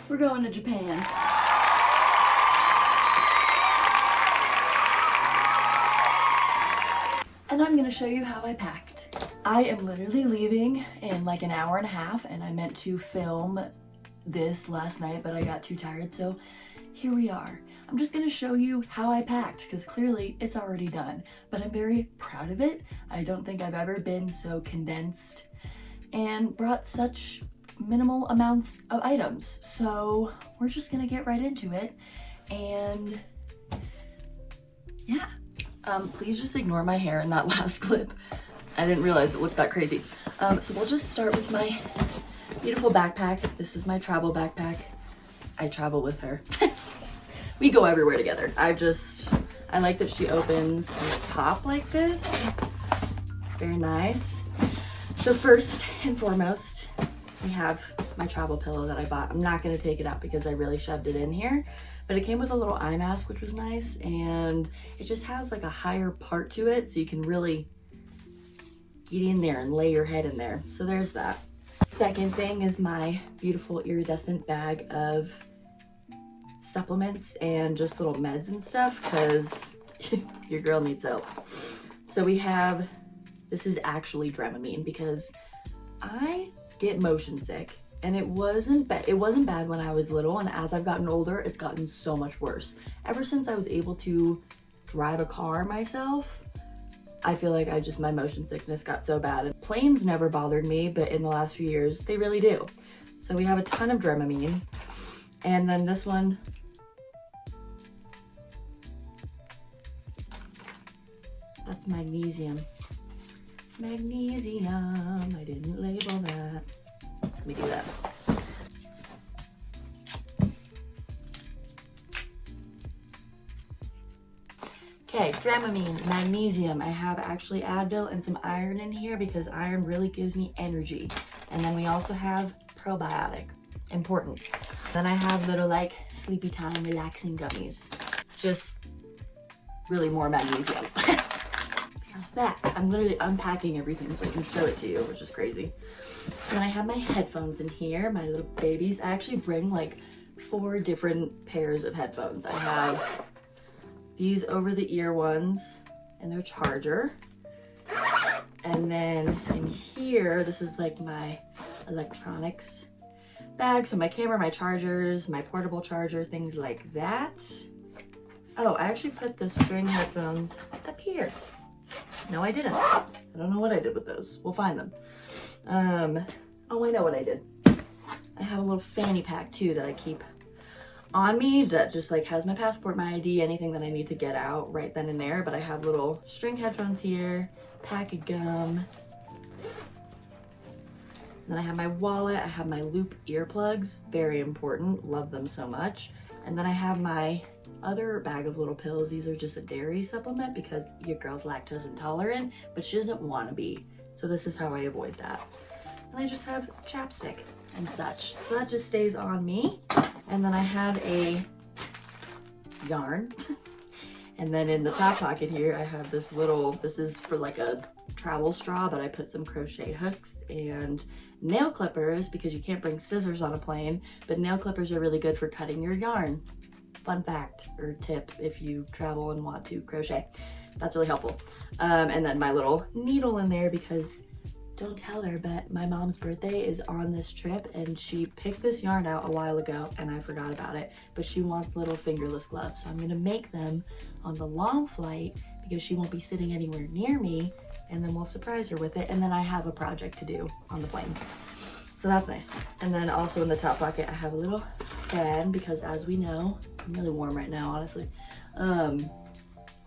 We're going to Japan. And I'm gonna show you how I packed. I am literally leaving in like an hour and a half, and I meant to film this last night, but I got too tired, so here we are. I'm just gonna show you how I packed, because clearly it's already done, but I'm very proud of it. I don't think I've ever been so condensed and brought such minimal amounts of items. So we're just gonna get right into it, and yeah. Please just ignore my hair in that last clip. I didn't realize it looked that crazy. So we'll just start with my beautiful backpack. This is my travel backpack. I travel with her. We go everywhere together. I like that she opens on the top like this. Very nice. So first and foremost, we have my travel pillow that I bought. I'm not gonna take it out because I really shoved it in here, but it came with a little eye mask, which was nice, and it just has like a higher part to it, so you can really get in there and lay your head in there. So there's that. Second thing is my beautiful iridescent bag of supplements and just little meds and stuff, because your girl needs help. So we have, this is actually Dramamine, because I get motion sick, and it wasn't bad when I was little, and as I've gotten older, it's gotten so much worse. Ever since I was able to drive a car myself, I feel like my motion sickness got so bad. And planes never bothered me, but in the last few years, they really do. So we have a ton of Dramamine, and then this one, that's magnesium. Magnesium, I didn't label that. Let me do that. Okay, Dramamine, magnesium. I have actually Advil and some iron in here because iron really gives me energy. And then we also have probiotic, important. Then I have little like sleepy time relaxing gummies. Just really more magnesium. There's that. I'm literally unpacking everything so I can show it to you, which is crazy. And I have my headphones in here, my little babies. I actually bring like 4 different pairs of headphones. I have these over-the-ear ones and their charger. And then in here, this is like my electronics bag. So my camera, my chargers, my portable charger, things like that. Oh, I actually put the string headphones up here. No, I didn't. I don't know what I did with those. We'll find them. Oh, I know what I did. I have a little fanny pack too that I keep on me that just like has my passport, my ID, anything that I need to get out right then and there. But I have little string headphones here, pack of gum. Then I have my wallet. I have my loop earplugs, very important, love them so much. And then I have my other bag of little pills. These are just a dairy supplement because your girl's lactose intolerant, but she doesn't want to be. So this is how I avoid that. And I just have chapstick and such. So that just stays on me. And then I have a yarn. And then in the top pocket here, I have this little, this is for like a travel straw, but I put some crochet hooks and nail clippers because you can't bring scissors on a plane, but nail clippers are really good for cutting your yarn. Fun fact or tip if you travel and want to crochet. That's really helpful. And then my little needle in there because, don't tell her, but my mom's birthday is on this trip and she picked this yarn out a while ago and I forgot about it, but she wants little fingerless gloves. So I'm gonna make them on the long flight because she won't be sitting anywhere near me, and then we'll surprise her with it. And then I have a project to do on the plane. So that's nice. And then also in the top pocket, I have a little fan because as we know, I'm really warm right now, honestly.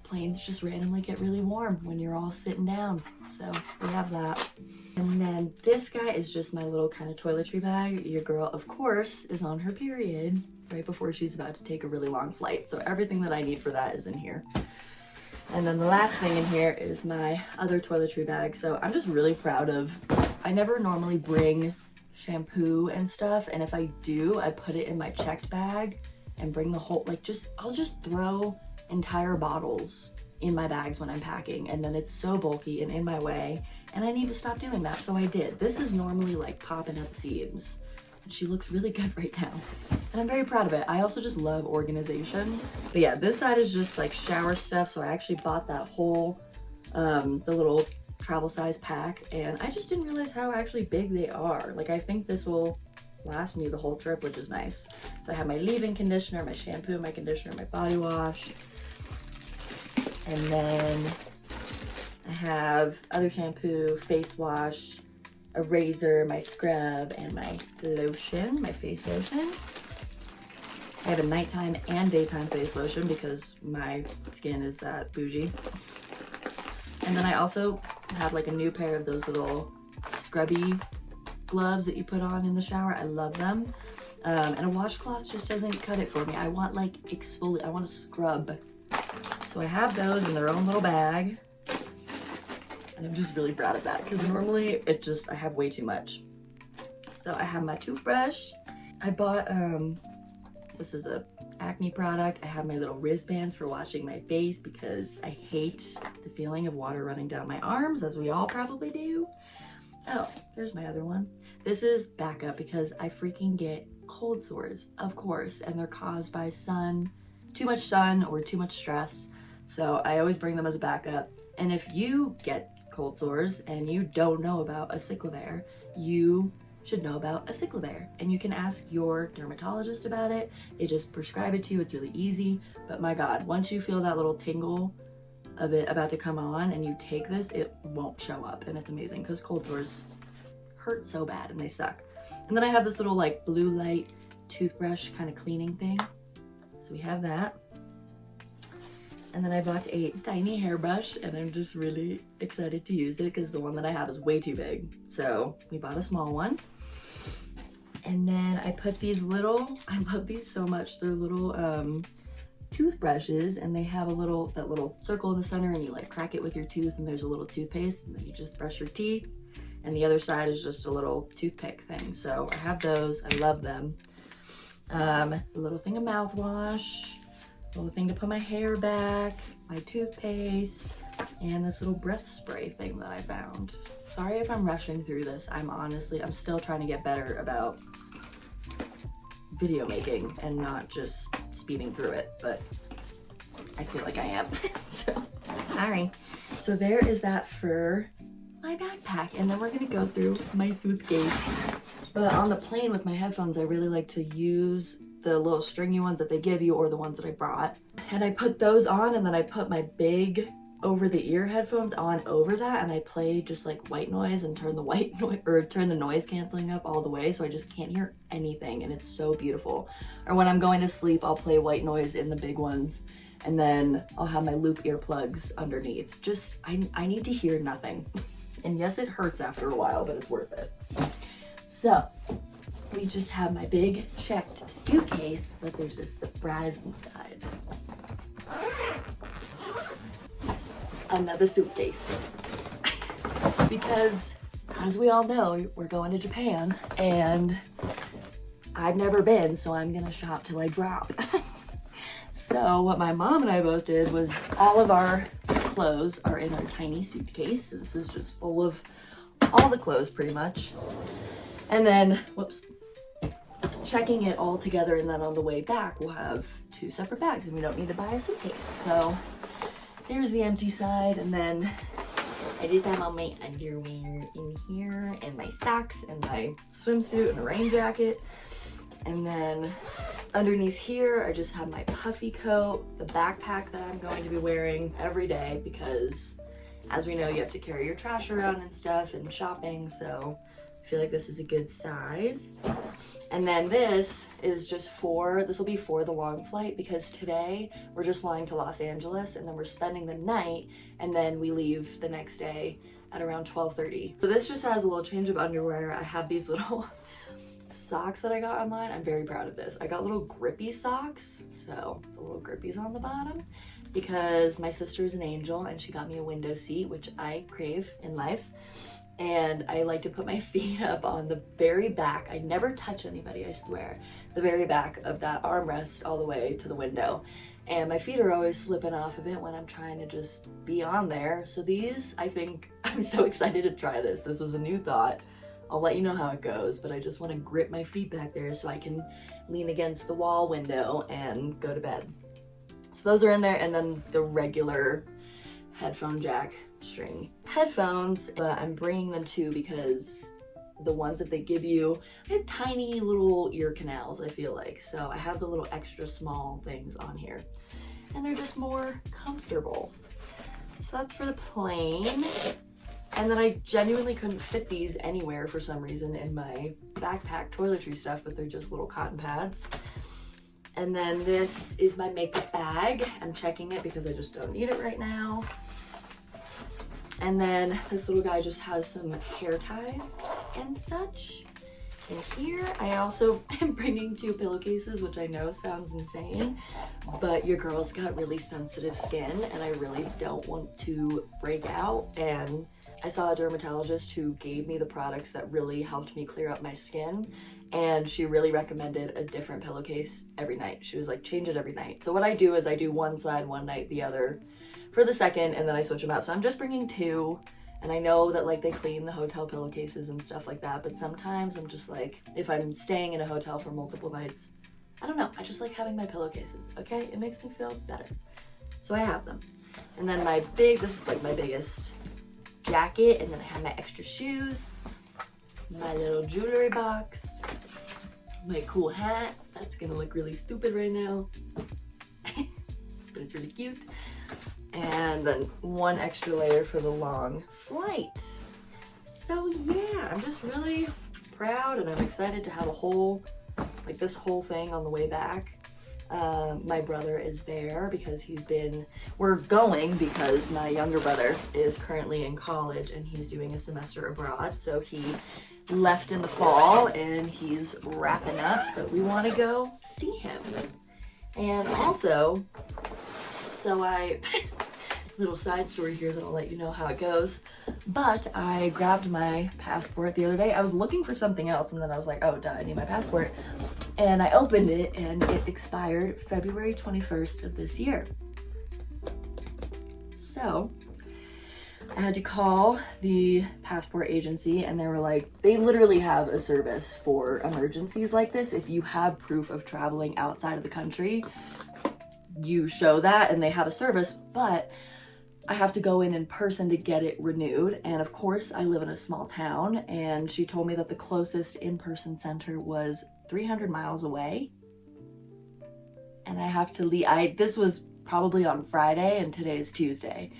Planes just randomly get really warm when you're all sitting down. So we have that. And then this guy is just my little kind of toiletry bag. Your girl, of course, is on her period right before she's about to take a really long flight. So everything that I need for that is in here. And then the last thing in here is my other toiletry bag. So I'm just really proud of, I never normally bring shampoo and stuff. And if I do, I put it in my checked bag and bring the whole, like I'll just throw entire bottles in my bags when I'm packing, and then it's so bulky and in my way, and I need to stop doing that. So I did. This is normally like popping at the seams, and she looks really good right now. And I'm very proud of it. I also just love organization. But yeah, this side is just like shower stuff. So I actually bought that whole, the little travel size pack, and I just didn't realize how actually big they are. Like, I think this will last me the whole trip, which is nice. So I have my leave-in conditioner, my shampoo, my conditioner, my body wash. And then I have other shampoo, face wash, a razor, my scrub, and my lotion, my face lotion. I have a nighttime and daytime face lotion because my skin is that bougie. And then I also have like a new pair of those little scrubby gloves that you put on in the shower. I love them. And a washcloth just doesn't cut it for me. I want like exfoliate, I want to scrub. So I have those in their own little bag. And I'm just really proud of that because normally I have way too much. So I have my toothbrush. I bought, this is a acne product. I have my little wristbands for washing my face because I hate the feeling of water running down my arms, as we all probably do. Oh, there's my other one. This is backup because I freaking get cold sores, of course, and they're caused by too much sun or too much stress. So I always bring them as a backup. And if you get cold sores and you don't know about Aciclovir, you should know about Aciclovir, and you can ask your dermatologist about it. They just prescribe it to you. It's really easy, but my God, once you feel that little tingle of it about to come on and you take this, it won't show up, and it's amazing because cold sores hurt so bad and they suck. And then I have this little like blue light toothbrush kind of cleaning thing. So we have that. And then I bought a tiny hairbrush, and I'm just really excited to use it because the one that I have is way too big. So we bought a small one. And then I put these little, I love these so much. They're little toothbrushes, and they have that little circle in the center, and you like crack it with your tooth, and there's a little toothpaste, and then you just brush your teeth. And the other side is just a little toothpick thing. So I have those, I love them. A little thing of mouthwash, a little thing to put my hair back, my toothpaste, and this little breath spray thing that I found. Sorry if I'm rushing through this. I'm still trying to get better about video making and not just speeding through it, but I feel like I am. So, sorry. So there is that for my backpack, and then we're gonna go through my suitcase. But on the plane with my headphones, I really like to use the little stringy ones that they give you or the ones that I brought. And I put those on, and then I put my big over-the-ear headphones on over that, and I play just like white noise and turn the noise canceling up all the way, so I just can't hear anything, and it's so beautiful. Or when I'm going to sleep, I'll play white noise in the big ones, and then I'll have my loop earplugs underneath. Just, I need to hear nothing. And yes, it hurts after a while, but it's worth it. So we just have my big checked suitcase, but there's a surprise inside. Another suitcase. Because as we all know, we're going to Japan, and I've never been, so I'm gonna shop till I drop. So what my mom and I both did was all of our clothes are in our tiny suitcase. So this is just full of all the clothes pretty much. And then, checking it all together, and then on the way back we'll have 2 separate bags, and we don't need to buy a suitcase. So there's the empty side, and then I just have all my underwear in here, and my socks, and my swimsuit, and a rain jacket. And then underneath here, I just have my puffy coat, the backpack that I'm going to be wearing every day because, as we know, you have to carry your trash around and stuff and shopping, so I feel like this is a good size. And then this is just this will be for the long flight, because today we're just flying to Los Angeles, and then we're spending the night, and then we leave the next day at around 12:30. So this just has a little change of underwear. I have these little socks that I got online. I'm very proud of this. I got little grippy socks, so the little grippies on the bottom, because my sister is an angel and she got me a window seat, which I crave in life. And I like to put my feet up on the very back. I never touch anybody, I swear. The very back of that armrest all the way to the window. And my feet are always slipping off of it when I'm trying to just be on there. So these, I think, I'm so excited to try this. This was a new thought. I'll let you know how it goes, but I just want to grip my feet back there so I can lean against the wall window and go to bed. So those are in there, and then the regular headphone jack string headphones, but I'm bringing them too because the ones that they give you, I have tiny little ear canals, I feel like. So I have the little extra small things on here, and they're just more comfortable. So that's for the plane. And then I genuinely couldn't fit these anywhere for some reason in my backpack toiletry stuff, but they're just little cotton pads. And then this is my makeup bag. I'm checking it because I just don't need it right now. And then this little guy just has some hair ties and such. And here I also am bringing 2 pillowcases, which I know sounds insane, but your girl's got really sensitive skin and I really don't want to break out. And I saw a dermatologist who gave me the products that really helped me clear up my skin, and she really recommended a different pillowcase every night. She was like, change it every night. So what I do is I do one side one night, the other for the second, and then I switch them out. So I'm just bringing 2. And I know that like they clean the hotel pillowcases and stuff like that, but sometimes I'm just like, if I'm staying in a hotel for multiple nights, I don't know, I just like having my pillowcases, okay? It makes me feel better. So I have them. And then this is like my biggest jacket, and then I have my extra shoes, my little jewelry box, my cool hat. That's gonna look really stupid right now, but it's really cute. And then 1 extra layer for the long flight. So yeah, I'm just really proud, and I'm excited to have this whole thing on the way back. My brother is there because we're going because my younger brother is currently in college and he's doing a semester abroad. So he left in the fall and he's wrapping up, but we want to go see him. And also, little side story here that I'll let you know how it goes, but I grabbed my passport the other day. I was looking for something else, and then I was like, oh duh, I need my passport. And I opened it, and it expired February 21st of this year. So I had to call the passport agency, and they were like, they literally have a service for emergencies like this. If you have proof of traveling outside of the country, you show that and they have a service, but I have to go in person to get it renewed. And of course, I live in a small town, and she told me that the closest in-person center was 300 miles away. And I have to leave. This was probably on Friday, and today is Tuesday.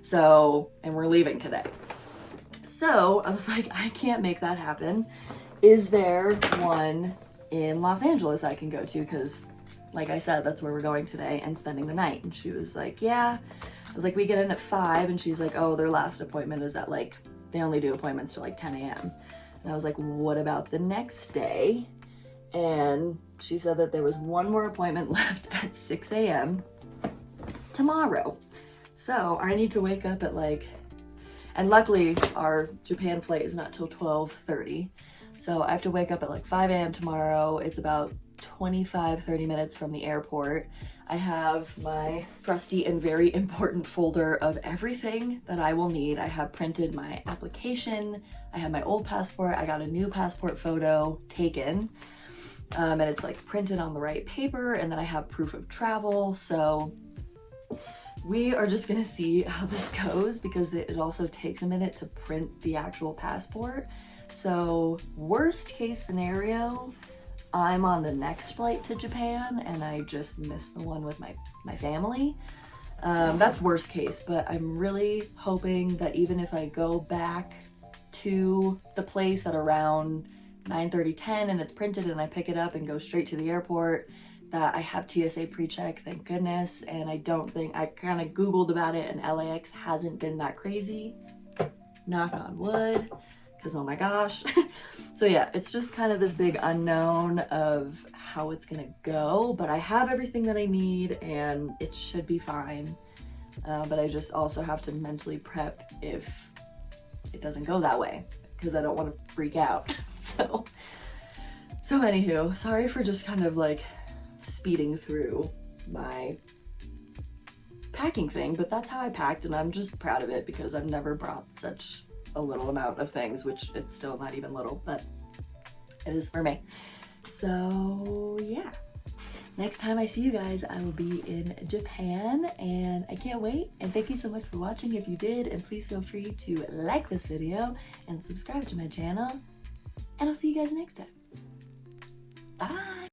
So, and we're leaving today. So I was like, I can't make that happen. Is there one in Los Angeles I can go to? Because like I said, that's where we're going today and spending the night. And she was like, yeah. I was like, we get in at 5, and she's like, oh, their last appointment is at they only do appointments till 10 a.m. And I was like, what about the next day? And she said that there was 1 more appointment left at 6 a.m. tomorrow. So I need to wake up at and luckily our Japan flight is not till 12:30. So I have to wake up at 5 a.m. tomorrow. It's about 25-30 minutes from the airport. I have my trusty and very important folder of everything that I will need. I have printed my application, I have my old passport, I got a new passport photo taken, and it's printed on the right paper, and then I have proof of travel. So we are just gonna see how this goes because it also takes a minute to print the actual passport. So worst case scenario, I'm on the next flight to Japan and I just missed the one with my family. That's worst case, but I'm really hoping that even if I go back to the place at around 9:30, 10 and it's printed and I pick it up and go straight to the airport, that I have TSA pre-check, thank goodness. And I kind of Googled about it and LAX hasn't been that crazy. Knock on wood. Because oh my gosh. So yeah, it's just kind of this big unknown of how it's gonna go, but I have everything that I need and it should be fine. But I just also have to mentally prep if it doesn't go that way because I don't want to freak out. So anywho, sorry for just kind of speeding through my packing thing, but that's how I packed and I'm just proud of it because I've never brought such a little amount of things, which it's still not even little, but it is for me. So yeah, next time I see you guys, I will be in Japan, and I can't wait. And thank you so much for watching if you did, and please feel free to like this video and subscribe to my channel, and I'll see you guys next time. Bye!